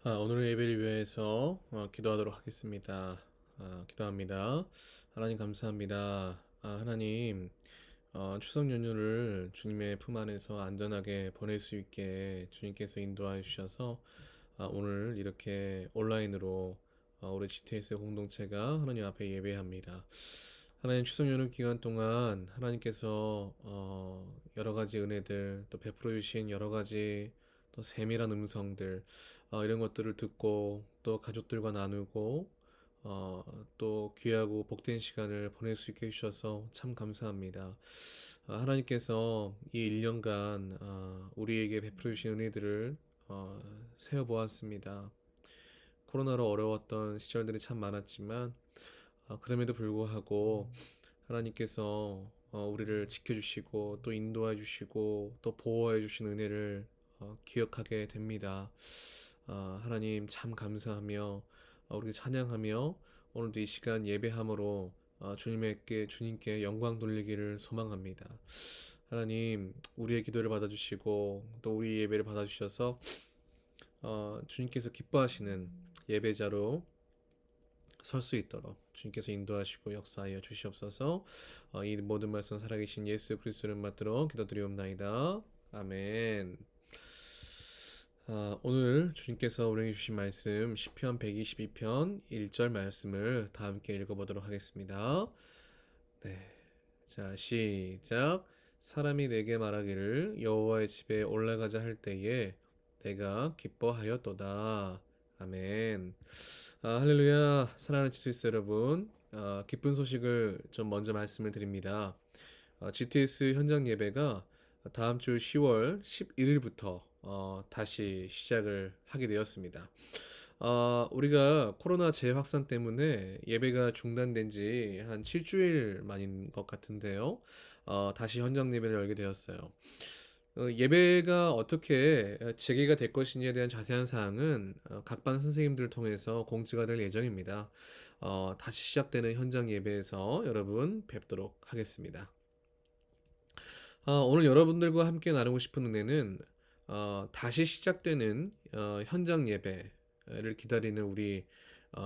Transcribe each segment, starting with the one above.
오늘의 예배를 위해서 기도하도록 하겠습니다. 기도합니다. 하나님 감사합니다. 하나님 추석 연휴를 주님의 품 안에서 안전하게 보낼 수 있게 주님께서 인도하여 주셔서 오늘 이렇게 온라인으로 우리 GTS 공동체가 하나님 앞에 예배합니다. 하나님 추석 연휴 기간 동안 하나님께서 여러 가지 은혜들 또 베풀어 주신 여러 가지 또 세밀한 음성들 이런 것들을 듣고 또 가족들과 나누고 또 귀하고 복된 시간을 보낼 수 있게 해주셔서 참 감사합니다. 하나님께서 이 1년간 우리에게 베풀어 주신 은혜들을 세어보았습니다. 코로나로 어려웠던 시절들이 참 많았지만 그럼에도 불구하고 하나님께서 우리를 지켜주시고 또 인도해 주시고 또 보호해 주신 은혜를 기억하게 됩니다. 하나님 참 감사하며 우리 찬양하며 오늘도 이 시간 예배함으로 주님께 영광 돌리기를 소망합니다. 하나님 우리의 기도를 받아주시고 또 우리 예배를 받아주셔서 주님께서 기뻐하시는 예배자로 설 수 있도록 주님께서 인도하시고 역사하여 주시옵소서. 이 모든 말씀 살아계신 예수 그리스도를 받들어 기도드리옵나이다. 아멘. 오늘 주님께서 우리에게 주신 말씀 시편 122편 1절 말씀을 다 함께 읽어보도록 하겠습니다. 네, 자 시작. 사람이 내게 말하기를 여호와의 집에 올라가자 할 때에 내가 기뻐하였도다. 아멘. 할렐루야. 사랑하는 GTS 여러분, 기쁜 소식을 좀 먼저 말씀을 드립니다. GTS 현장 예배가 다음 주 10월 11일부터 다시 시작을 하게 되었습니다. 우리가 코로나 재확산 때문에 예배가 중단된 지 한 7주일 만인 것 같은데요. 다시 현장 예배를 열게 되었어요. 예배가 어떻게 재개가 될 것인지에 대한 자세한 사항은 각 반 선생님들을 통해서 공지가 될 예정입니다. 다시 시작되는 현장 예배에서 여러분 뵙도록 하겠습니다. 오늘 여러분들과 함께 나누고 싶은 은혜는 다시 시작되는 현장 예배를 기다리는 우리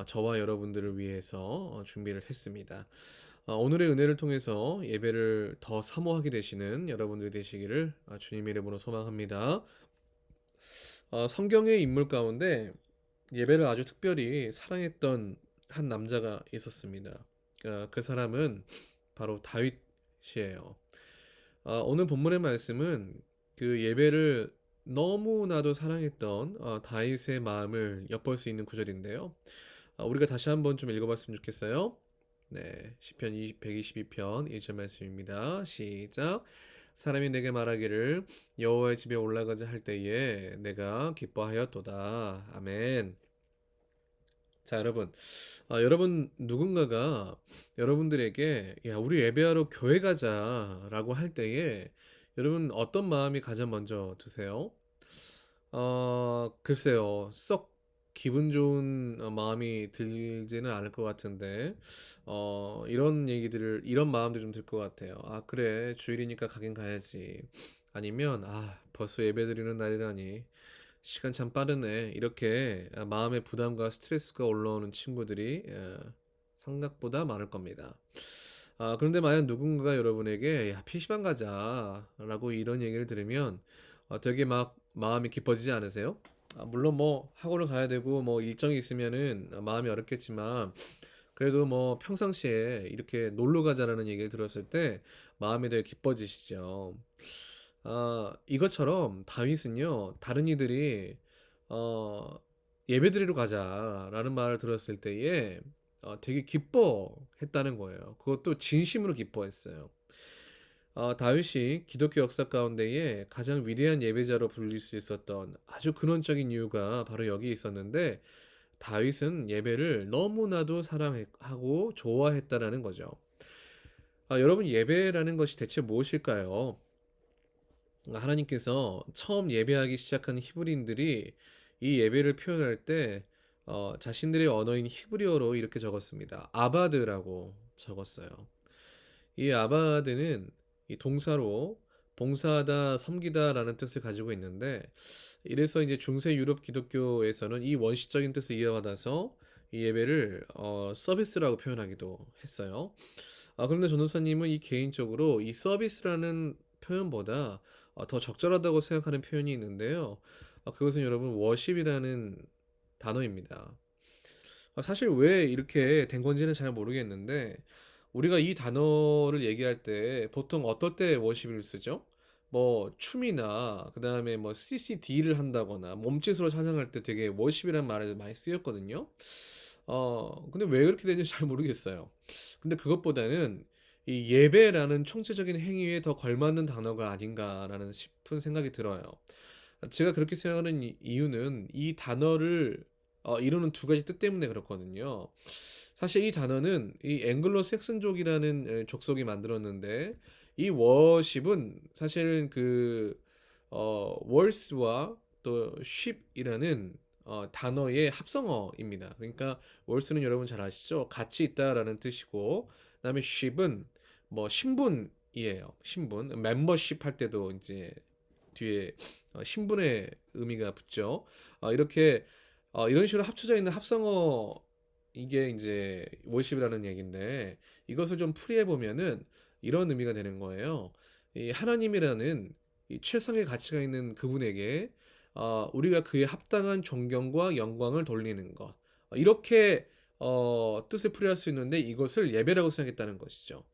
저와 여러분들을 위해서 준비를 했습니다. 오늘의 은혜를 통해서 예배를 더 사모하게 되시는 여러분들이 되시기를 주님의 이름으로 소망합니다. 성경의 인물 가운데 예배를 아주 특별히 사랑했던 한 남자가 있었습니다. 그 사람은 바로 다윗이에요. 오늘 본문의 말씀은 그 예배를 너무나도 사랑했던 다윗의 마음을 엿볼 수 있는 구절인데요. 우리가 다시 한번 좀 읽어봤으면 좋겠어요. 네, 시편 122편 1절 말씀입니다. 시작. 사람이 내게 말하기를 여호와의 집에 올라가자 할 때에 내가 기뻐하였도다. 아멘. 자, 여러분 누군가가 여러분들에게 야, 우리 예배하러 교회 가자라고 할 때에 여러분 어떤 마음이 가장 먼저 드세요? 글쎄요. 썩 기분 좋은 마음이 들지는 않을 것 같은데, 이런 마음들 좀 들 것 같아요. 그래. 주일이니까 가긴 가야지. 아니면, 벌써 예배 드리는 날이라니. 시간 참 빠르네. 이렇게 마음의 부담과 스트레스가 올라오는 친구들이 생각보다 많을 겁니다. 그런데 만약 누군가가 여러분에게 야, PC방 가자 라고 이런 얘기를 들으면 되게 막 마음이 깊어지지 않으세요? 물론 뭐 학원을 가야 되고 뭐 일정이 있으면은 마음이 어렵겠지만 그래도 뭐 평상시에 이렇게 놀러 가자라는 얘기를 들었을 때 마음이 되게 기뻐지시죠. 이것처럼 다윗은요, 다른 이들이 어, 예배드리러 가자라는 말을 들었을 때에 되게 기뻐했다는 거예요. 그것도 진심으로 기뻐했어요. 다윗이 기독교 역사 가운데에 가장 위대한 예배자로 불릴 수 있었던 아주 근원적인 이유가 바로 여기 있었는데, 다윗은 예배를 너무나도 사랑하고 좋아했다라는 거죠. 여러분, 예배라는 것이 대체 무엇일까요? 하나님께서 처음 예배하기 시작한 히브리인들이 이 예배를 표현할 때 자신들의 언어인 히브리어로 이렇게 적었습니다. 아바드라고 적었어요. 이 아바드는 이 동사로 봉사하다, 섬기다라는 뜻을 가지고 있는데 이래서 이제 중세 유럽 기독교에서는 이 원시적인 뜻을 이어받아서 이 예배를 서비스라고 표현하기도 했어요. 그런데 전도사님은 이 개인적으로 이 서비스라는 표현보다 더 적절하다고 생각하는 표현이 있는데요. 그것은 여러분 워십이라는 단어입니다. 사실 왜 이렇게 된 건지는 잘 모르겠는데 우리가 이 단어를 얘기할 때 보통 어떨 때 워십을 쓰죠? 뭐 춤이나 그다음에 뭐 CCD를 한다거나 몸짓으로 찬양할 때 되게 워십이라는 말을 많이 쓰였거든요. 근데 왜 그렇게 되는지 잘 모르겠어요. 근데 그것보다는 이 예배라는 총체적인 행위에 더 걸맞는 단어가 아닌가라는 싶은 생각이 들어요. 제가 그렇게 생각하는 이유는 이 단어를 이루는 두 가지 뜻 때문에 그렇거든요. 사실 이 단어는 이 앵글로 색슨족이라는 족속이 만들었는데 이 워십은 사실은 그 월스와 또 쉽이라는 단어의 합성어입니다. 그러니까 월스는 여러분 잘 아시죠? 같이 있다라는 뜻이고, 그다음에 쉽은 뭐 신분이에요. 신분, 멤버십 할 때도 이제 뒤에 신분의 의미가 붙죠. 이렇게 이런 식으로 합쳐져 있는 합성어 이게 이제 월십이라는 얘기인데 이것을 좀 풀이해 보면은 이런 의미가 되는 거예요. 이 하나님이라는 이 최상의 가치가 있는 그분에게 우리가 그에 합당한 존경과 영광을 돌리는 것. 이렇게 뜻을 풀이할 수 있는데 이것을 예배라고 생각했다는 것이죠.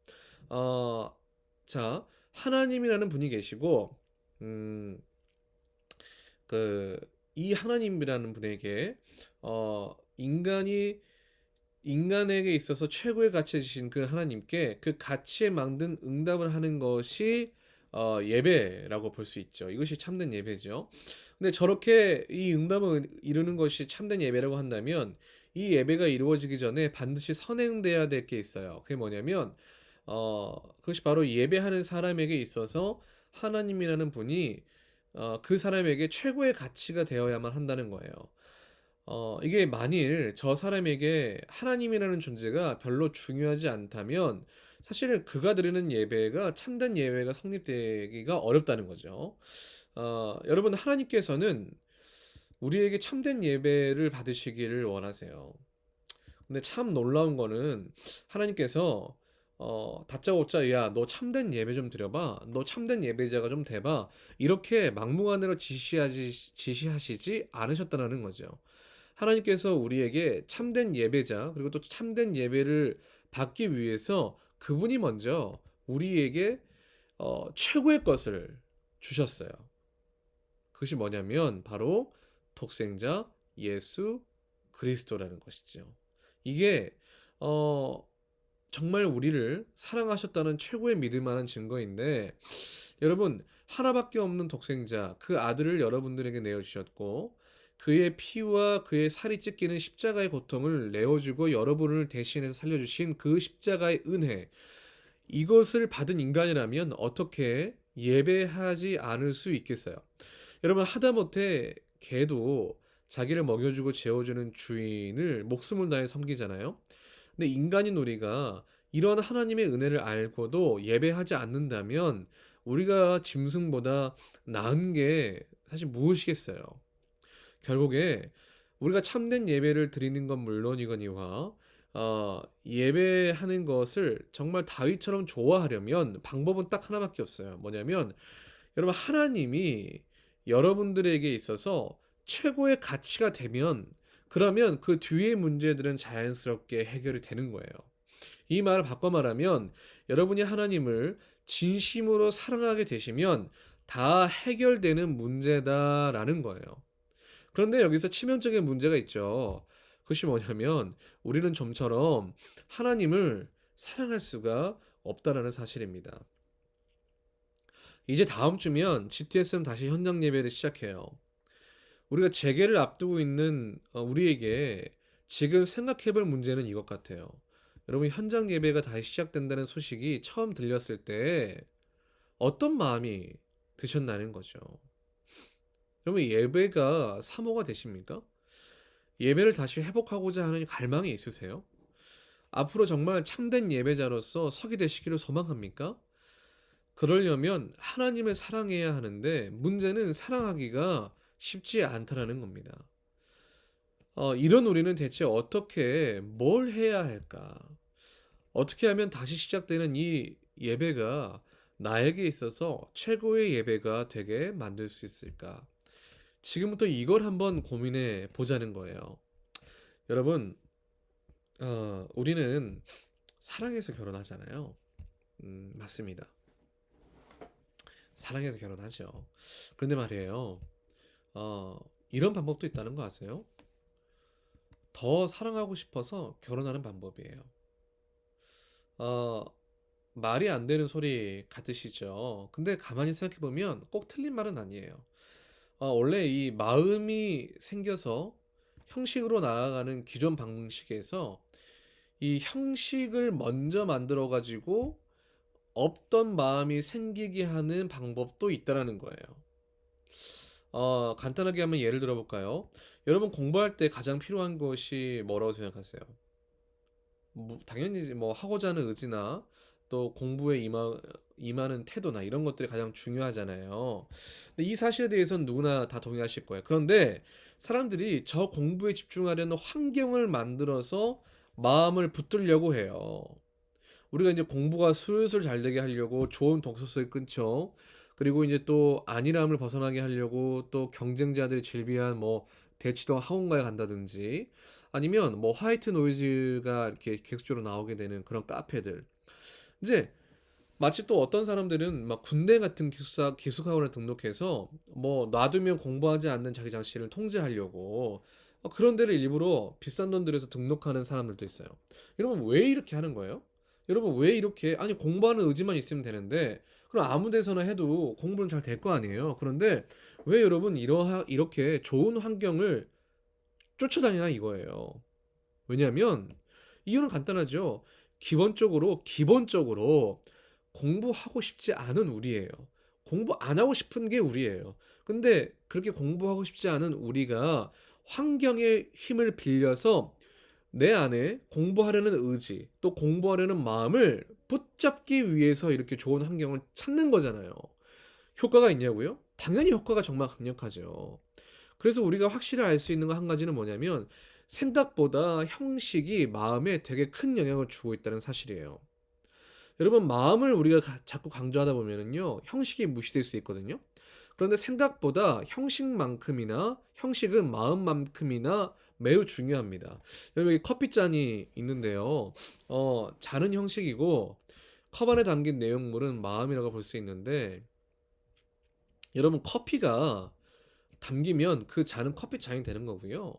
어, 자, 하나님이라는 분이 계시고 음, 그 이 하나님이라는 분에게 인간에게 있어서 최고의 가치를 주신 그 하나님께 그 가치에 만든 응답을 하는 것이 예배라고 볼 수 있죠. 이것이 참된 예배죠. 근데 저렇게 이 응답을 이루는 것이 참된 예배라고 한다면 이 예배가 이루어지기 전에 반드시 선행돼야 될 게 있어요. 그게 뭐냐면 그것이 바로 예배하는 사람에게 있어서 하나님이라는 분이 그 사람에게 최고의 가치가 되어야만 한다는 거예요. 이게 만일 저 사람에게 하나님이라는 존재가 별로 중요하지 않다면 사실은 그가 드리는 예배가 참된 예배가 성립되기가 어렵다는 거죠. 여러분 하나님께서는 우리에게 참된 예배를 받으시기를 원하세요. 근데 참 놀라운 거는 하나님께서 다짜고짜 야 너 참된 예배 좀 드려봐 너 참된 예배자가 좀 돼봐 이렇게 막무가내로 지시하시지 않으셨다는 거죠. 하나님께서 우리에게 참된 예배자 그리고 또 참된 예배를 받기 위해서 그분이 먼저 우리에게 최고의 것을 주셨어요. 그것이 뭐냐면 바로 독생자 예수 그리스도라는 것이죠. 이게 어, 정말 우리를 사랑하셨다는 최고의 믿을 만한 증거인데 여러분 하나밖에 없는 독생자 그 아들을 여러분들에게 내어주셨고 그의 피와 그의 살이 찢기는 십자가의 고통을 내어주고 여러분을 대신해서 살려주신 그 십자가의 은혜 이것을 받은 인간이라면 어떻게 예배하지 않을 수 있겠어요? 여러분 하다못해 개도 자기를 먹여주고 재워주는 주인을 목숨을 다해 섬기잖아요. 근데 인간인 우리가 이런 하나님의 은혜를 알고도 예배하지 않는다면 우리가 짐승보다 나은 게 사실 무엇이겠어요? 결국에 우리가 참된 예배를 드리는 건 물론이거니와 예배하는 것을 정말 다윗처럼 좋아하려면 방법은 딱 하나밖에 없어요. 뭐냐면 여러분 하나님이 여러분들에게 있어서 최고의 가치가 되면 그러면 그 뒤의 문제들은 자연스럽게 해결이 되는 거예요. 이 말을 바꿔 말하면 여러분이 하나님을 진심으로 사랑하게 되시면 다 해결되는 문제다라는 거예요. 그런데 여기서 치명적인 문제가 있죠. 그것이 뭐냐면 우리는 좀처럼 하나님을 사랑할 수가 없다라는 사실입니다. 이제 다음 주면 GTS는 다시 현장 예배를 시작해요. 우리가 재개를 앞두고 있는 우리에게 지금 생각해 볼 문제는 이것 같아요. 여러분 현장 예배가 다시 시작된다는 소식이 처음 들렸을 때 어떤 마음이 드셨나는 거죠. 여러분 예배가 사모가 되십니까? 예배를 다시 회복하고자 하는 갈망이 있으세요? 앞으로 정말 참된 예배자로서 서게 되시기를 소망합니까? 그러려면 하나님을 사랑해야 하는데 문제는 사랑하기가 쉽지 않다라는 겁니다. 이런 우리는 대체 어떻게 뭘 해야 할까? 어떻게 하면 다시 시작되는 이 예배가 나에게 있어서 최고의 예배가 되게 만들 수 있을까? 지금부터 이걸 한번 고민해 보자는 거예요. 여러분, 우리는 사랑해서 결혼하잖아요. 맞습니다. 사랑해서 결혼하죠. 그런데 말이에요. 어, 이런 방법도 있다는 거 아세요? 더 사랑하고 싶어서 결혼하는 방법이에요. 어, 말이 안 되는 소리 같으시죠? 근데 가만히 생각해 보면 꼭 틀린 말은 아니에요. 원래 이 마음이 생겨서 형식으로 나아가는 기존 방식에서 이 형식을 먼저 만들어 가지고 없던 마음이 생기게 하는 방법도 있다라는 거예요. 간단하게 한번 예를 들어 볼까요? 여러분 공부할 때 가장 필요한 것이 뭐라고 생각하세요? 당연히 뭐 하고자 하는 의지나 또 공부에 임하는 태도나 이런 것들이 가장 중요하잖아요. 근데 이 사실에 대해서는 누구나 다 동의하실 거예요. 그런데 사람들이 저 공부에 집중하려는 환경을 만들어서 마음을 붙들려고 해요. 우리가 이제 공부가 술술 잘 되게 하려고 좋은 독서서에 끊죠. 그리고 이제 또 안일함을 벗어나게 하려고 또 경쟁자들이 즐비한 뭐 대치동 학원가에 간다든지 아니면 뭐 화이트 노이즈가 이렇게 계속적으로 나오게 되는 그런 카페들. 이제 마치 또 어떤 사람들은 막 군대 같은 기숙학원에 등록해서 뭐 놔두면 공부하지 않는 자기 자신을 통제하려고 그런 데를 일부러 비싼 돈 들여서 등록하는 사람들도 있어요. 여러분 왜 이렇게 하는 거예요? 여러분 왜 이렇게 아니 공부하는 의지만 있으면 되는데 그럼 아무 데서나 해도 공부는 잘 될 거 아니에요. 그런데 왜 여러분 이렇게 좋은 환경을 쫓아다니나 이거예요. 왜냐하면 이유는 간단하죠. 기본적으로 공부하고 싶지 않은 우리예요. 공부 안 하고 싶은 게 우리예요. 근데 그렇게 공부하고 싶지 않은 우리가 환경의 힘을 빌려서 내 안에 공부하려는 의지, 또 공부하려는 마음을 붙잡기 위해서 이렇게 좋은 환경을 찾는 거잖아요. 효과가 있냐고요? 당연히 효과가 정말 강력하죠. 그래서 우리가 확실히 알 수 있는 거 한 가지는 뭐냐면 생각보다 형식이 마음에 되게 큰 영향을 주고 있다는 사실이에요. 여러분 마음을 우리가 자꾸 강조하다 보면은요 형식이 무시될 수 있거든요. 그런데 생각보다 형식은 마음만큼이나 매우 중요합니다. 여러분 여기 커피잔이 있는데요. 잔은 형식이고 컵 안에 담긴 내용물은 마음이라고 볼 수 있는데 여러분 커피가 담기면 그 잔은 커피잔이 되는 거고요.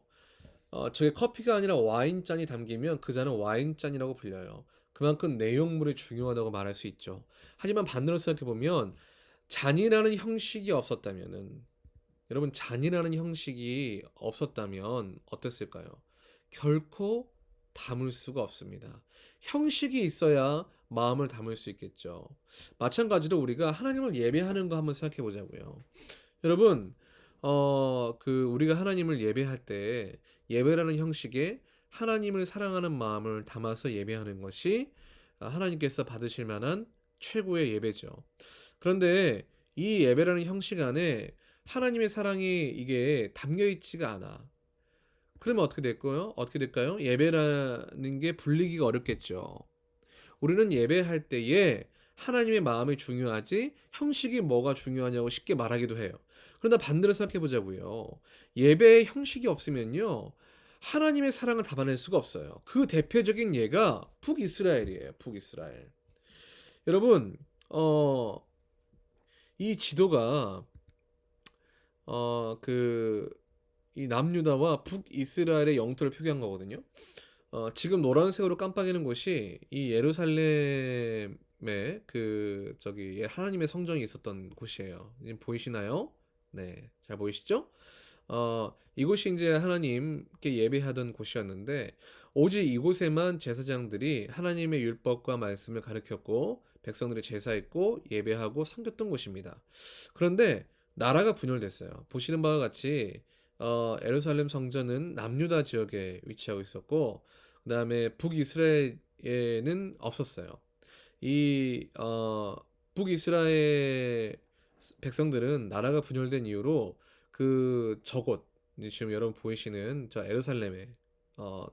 저게 커피가 아니라 와인잔이 담기면 그 잔은 와인잔이라고 불려요. 그만큼 내용물이 중요하다고 말할 수 있죠. 하지만 반대로 생각해 보면 잔이라는 형식이 없었다면은 여러분 잔이라는 형식이 없었다면 어땠을까요? 결코 담을 수가 없습니다. 형식이 있어야 마음을 담을 수 있겠죠. 마찬가지로 우리가 하나님을 예배하는 거 한번 생각해 보자고요. 여러분, 우리가 하나님을 예배할 때 예배라는 형식에 하나님을 사랑하는 마음을 담아서 예배하는 것이 하나님께서 받으실 만한 최고의 예배죠. 그런데 이 예배라는 형식 안에 하나님의 사랑이 이게 담겨 있지가 않아. 그러면 어떻게 될까요? 예배라는 게 불리기가 어렵겠죠. 우리는 예배할 때에 하나님의 마음이 중요하지 형식이 뭐가 중요하냐고 쉽게 말하기도 해요. 그러나 반대로 생각해 보자고요. 예배의 형식이 없으면요. 하나님의 사랑을 담아낼 수가 없어요. 그 대표적인 예가 북이스라엘이에요. 북이스라엘. 여러분, 이 지도가 이 남유다와 북이스라엘의 영토를 표기한 거거든요. 지금 노란색으로 깜빡이는 곳이 이 예루살렘의 하나님의 성전이 있었던 곳이에요. 지금 보이시나요? 네, 잘 보이시죠? 이곳이 이제 하나님께 예배하던 곳이었는데 오직 이곳에만 제사장들이 하나님의 율법과 말씀을 가르쳤고 백성들이 제사했고 예배하고 섬겼던 곳입니다. 그런데 나라가 분열됐어요. 보시는 바와 같이 예루살렘 성전은 남유다 지역에 위치하고 있었고 그다음에 북이스라엘에는 없었어요. 이 북이스라엘 백성들은 나라가 분열된 이후로 그 저곳, 지금 여러분 보이시는 저 예루살렘에 어,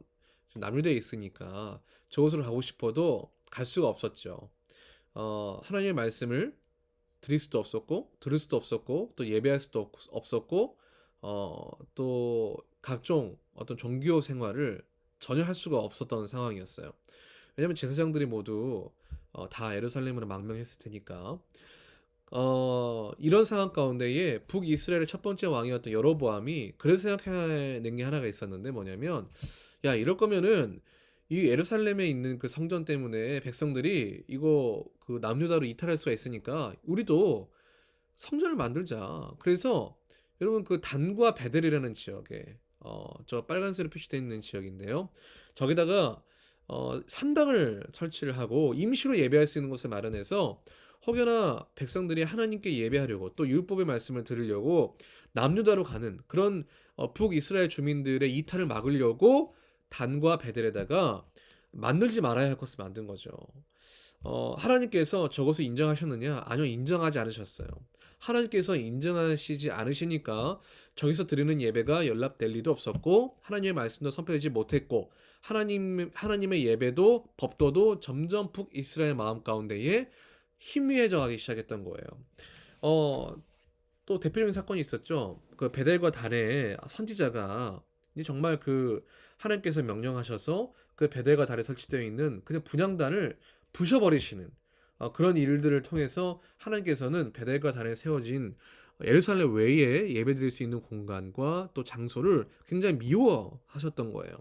좀 남유대에 있으니까 저곳으로 가고 싶어도 갈 수가 없었죠. 하나님의 말씀을 드릴 수도 없었고, 들을 수도 없었고, 또 예배할 수도 없었고, 또 각종 어떤 종교 생활을 전혀 할 수가 없었던 상황이었어요. 왜냐면 제사장들이 모두 다 예루살렘으로 망명했을 테니까. 이런 상황 가운데에 북이스라엘의 첫 번째 왕이었던 여로보암이 그래서 생각해낸 게 하나가 있었는데, 뭐냐면, 야, 이럴 거면은 이 예루살렘에 있는 그 성전 때문에 백성들이 이거 그 남유다로 이탈할 수가 있으니까 우리도 성전을 만들자. 그래서 여러분 그 단과 베델이라는 지역에 저 빨간색으로 표시되어 있는 지역인데요. 저기다가 산당을 설치를 하고 임시로 예배할 수 있는 곳을 마련해서 혹여나 백성들이 하나님께 예배하려고 또 율법의 말씀을 들으려고 남유다로 가는 그런 북이스라엘 주민들의 이탈을 막으려고 단과 베델에다가 만들지 말아야 할 것을 만든 거죠. 하나님께서 저것을 인정하셨느냐? 아니요, 인정하지 않으셨어요. 하나님께서 인정하시지 않으시니까 저기서 드리는 예배가 연락될 리도 없었고 하나님의 말씀도 선포되지 못했고 하나님의 예배도 법도도 점점 북이스라엘 마음 가운데에 희미해져 가기 시작했던 거예요. 어, 또 대표적인 사건이 있었죠. 그 베델과 단의 선지자가 정말 그 하나님께서 명령하셔서 그 베델과 달에 설치되어 있는 그냥 분향단을 부셔버리시는 그런 일들을 통해서 하나님께서는 베델과 단에 세워진 예루살렘 외에 예배드릴 수 있는 공간과 또 장소를 굉장히 미워하셨던 거예요.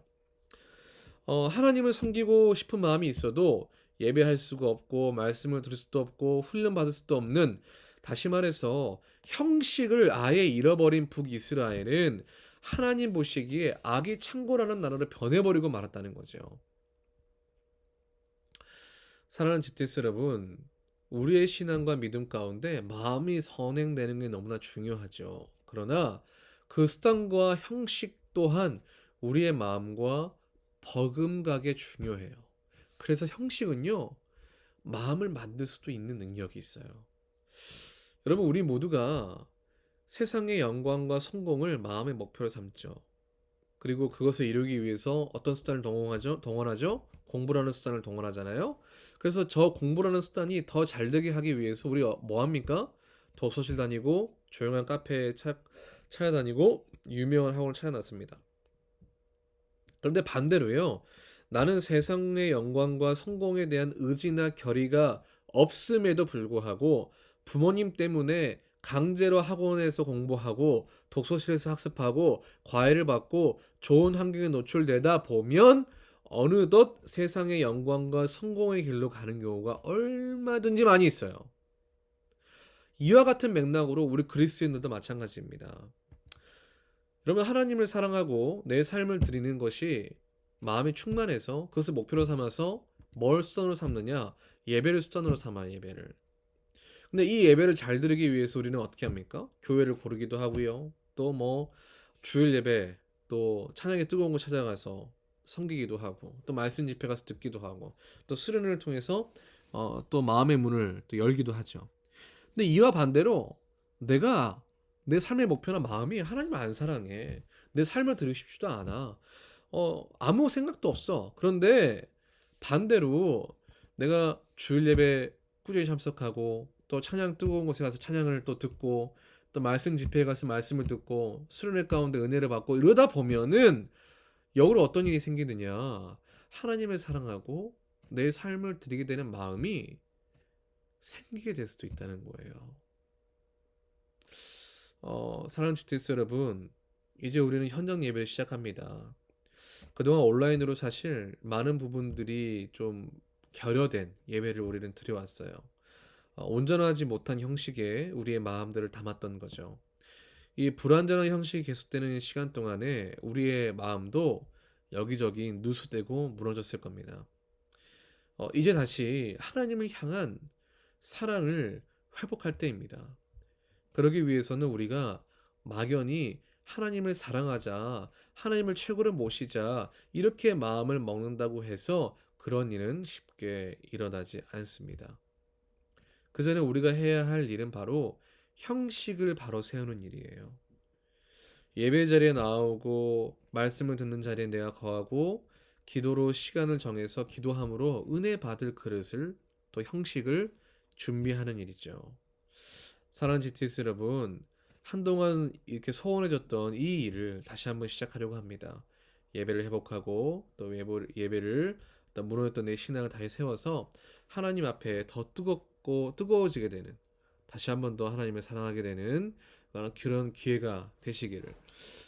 하나님을 섬기고 싶은 마음이 있어도 예배할 수가 없고 말씀을 들을 수도 없고 훈련받을 수도 없는, 다시 말해서 형식을 아예 잃어버린 북이스라엘은 하나님 보시기에 악이 창고라는 나라로 변해버리고 말았다는 거죠. 사랑하는 GTS 여러분, 우리의 신앙과 믿음 가운데 마음이 선행되는 게 너무나 중요하죠. 그러나 그 수단과 형식 또한 우리의 마음과 버금가게 중요해요. 그래서 형식은요, 마음을 만들 수도 있는 능력이 있어요. 여러분, 우리 모두가 세상의 영광과 성공을 마음의 목표로 삼죠. 그리고 그것을 이루기 위해서 어떤 수단을 동원하죠? 공부라는 수단을 동원하잖아요. 그래서 저 공부라는 수단이 더 잘되게 하기 위해서 우리가 뭐 합니까? 독서실 다니고 조용한 카페에 찾아다니고 유명한 학원을 찾아놨습니다. 그런데 반대로요. 나는 세상의 영광과 성공에 대한 의지나 결의가 없음에도 불구하고 부모님 때문에 강제로 학원에서 공부하고 독서실에서 학습하고 과외를 받고 좋은 환경에 노출되다 보면 어느덧 세상의 영광과 성공의 길로 가는 경우가 얼마든지 많이 있어요. 이와 같은 맥락으로 우리 그리스도인들도 마찬가지입니다. 여러분, 하나님을 사랑하고 내 삶을 드리는 것이 마음이 충만해서 그것을 목표로 삼아서 뭘 수단으로 삼느냐? 예배를 수단으로 삼아, 예배를. 근데 이 예배를 잘 드리기 위해서 우리는 어떻게 합니까? 교회를 고르기도 하고요. 또 뭐 주일 예배, 또 찬양의 뜨거운 곳 찾아가서 섬기기도 하고, 또 말씀 집회 가서 듣기도 하고, 또 수련회를 통해서 또 마음의 문을 또 열기도 하죠. 근데 이와 반대로 내가 내 삶의 목표나 마음이 하나님을 안 사랑해. 내 삶을 들으고 싶지도 않아. 아무 생각도 없어. 그런데 반대로 내가 주일 예배 꾸준히 참석하고 또 찬양 뜨거운 곳에 가서 찬양을 또 듣고 또 말씀 집회에 가서 말씀을 듣고 수련회 가운데 은혜를 받고 이러다 보면은 역으로 어떤 일이 생기느냐? 하나님을 사랑하고 내 삶을 드리게 되는 마음이 생기게 될 수도 있다는 거예요. 사랑하는 GTS 여러분, 이제 우리는 현장 예배를 시작합니다. 그동안 온라인으로 사실 많은 부분들이 좀 결여된 예배를 우리는 드려왔어요. 온전하지 못한 형식에 우리의 마음들을 담았던 거죠. 이 불완전한 형식이 계속되는 시간 동안에 우리의 마음도 여기저기 누수되고 무너졌을 겁니다. 이제 다시 하나님을 향한 사랑을 회복할 때입니다. 그러기 위해서는 우리가 막연히 하나님을 사랑하자, 하나님을 최고로 모시자, 이렇게 마음을 먹는다고 해서 그런 일은 쉽게 일어나지 않습니다. 그 전에 우리가 해야 할 일은 바로 형식을 바로 세우는 일이에요. 예배 자리에 나오고 말씀을 듣는 자리에 내가 거하고 기도로 시간을 정해서 기도함으로 은혜 받을 그릇을 또 형식을 준비하는 일이죠. 사랑하는 GTS 여러분, 한동안 이렇게 소원해졌던 이 일을 다시 한번 시작하려고 합니다. 예배를 회복하고 또 예배를 또 무너졌던 내 신앙을 다시 세워서 하나님 앞에 더 뜨겁고 뜨거워지게 되는, 다시 한번 더 하나님을 사랑하게 되는 그런 기회가 되시기를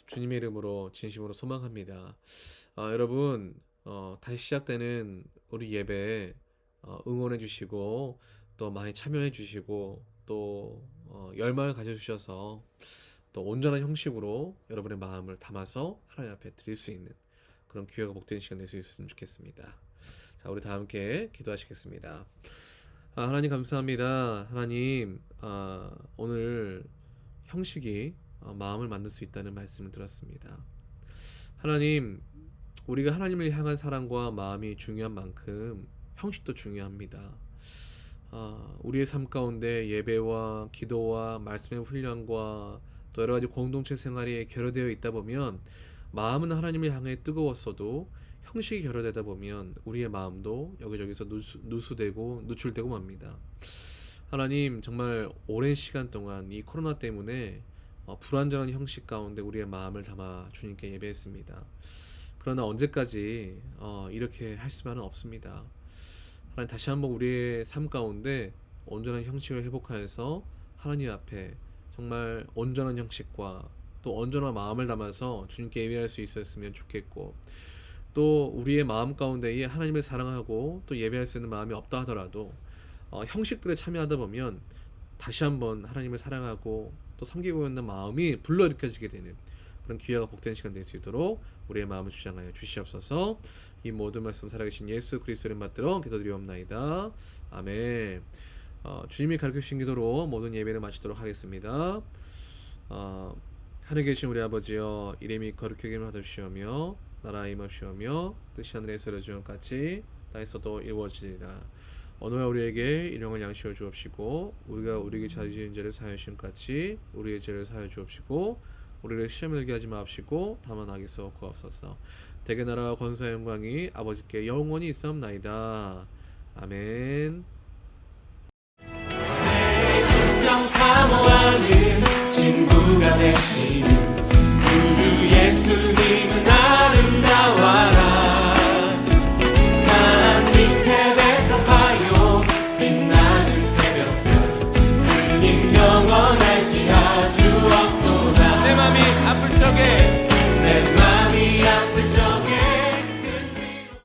주님의 이름으로 진심으로 소망합니다. 여러분, 다시 시작되는 우리 예배 응원해 주시고 또 많이 참여해 주시고 또 열망을 가져주셔서 또 온전한 형식으로 여러분의 마음을 담아서 하나님 앞에 드릴 수 있는 그런 기회가 복된 시간 될 수 있었으면 좋겠습니다. 자, 우리 다 함께 기도하시겠습니다. 하나님 감사합니다. 하나님, 오늘 형식이 마음을 만들 수 있다는 말씀을 들었습니다. 하나님, 우리가 하나님을 향한 사랑과 마음이 중요한 만큼 형식도 중요합니다. 우리의 삶 가운데 예배와 기도와 말씀의 훈련과 또 여러 가지 공동체 생활이 결여되어 있다 보면 마음은 하나님을 향해 뜨거웠어도 형식이 결여되다 보면 우리의 마음도 여기저기서 누수되고 누출되고 맙니다. 하나님, 정말 오랜 시간 동안 이 코로나 때문에 불완전한 형식 가운데 우리의 마음을 담아 주님께 예배했습니다. 그러나 언제까지 이렇게 할 수만은 없습니다. 하나님, 다시 한번 우리의 삶 가운데 온전한 형식을 회복하여서 하나님 앞에 정말 온전한 형식과 또 온전한 마음을 담아서 주님께 예배할 수 있었으면 좋겠고, 또 우리의 마음 가운데에 하나님을 사랑하고 또 예배할 수 있는 마음이 없다 하더라도 형식들에 참여하다 보면 다시 한번 하나님을 사랑하고 또 섬기고 있는 마음이 불러일으켜지게 되는 그런 귀하가 복된 시간 될 수 있도록 우리의 마음을 주장하여 주시옵소서. 이 모든 말씀 살아계신 예수 그리스도를 받들어 기도드리옵나이다. 아멘. 주님이 가르쳐 주신 기도로 모든 예배를 마치도록 하겠습니다. 하늘에 계신 우리 아버지여, 이름이 거룩하게 하옵시오며 나라 임하옵시오며 뜻이 하늘에서 이루어진 것 같이 땅에서도 이루어지리라. 오늘 우리에게 일용할 양식을 주옵시고 우리가 우리에게 자지은 죄를 사하여 주신 것 같이 우리의 죄를 사하여 주옵시고 우리를 시험에 들게 하지 마옵시고 다만 악에서 구하옵소서. 대개 나라와 권세와 영광이 아버지께 영원히 있사옵나이다. 아멘.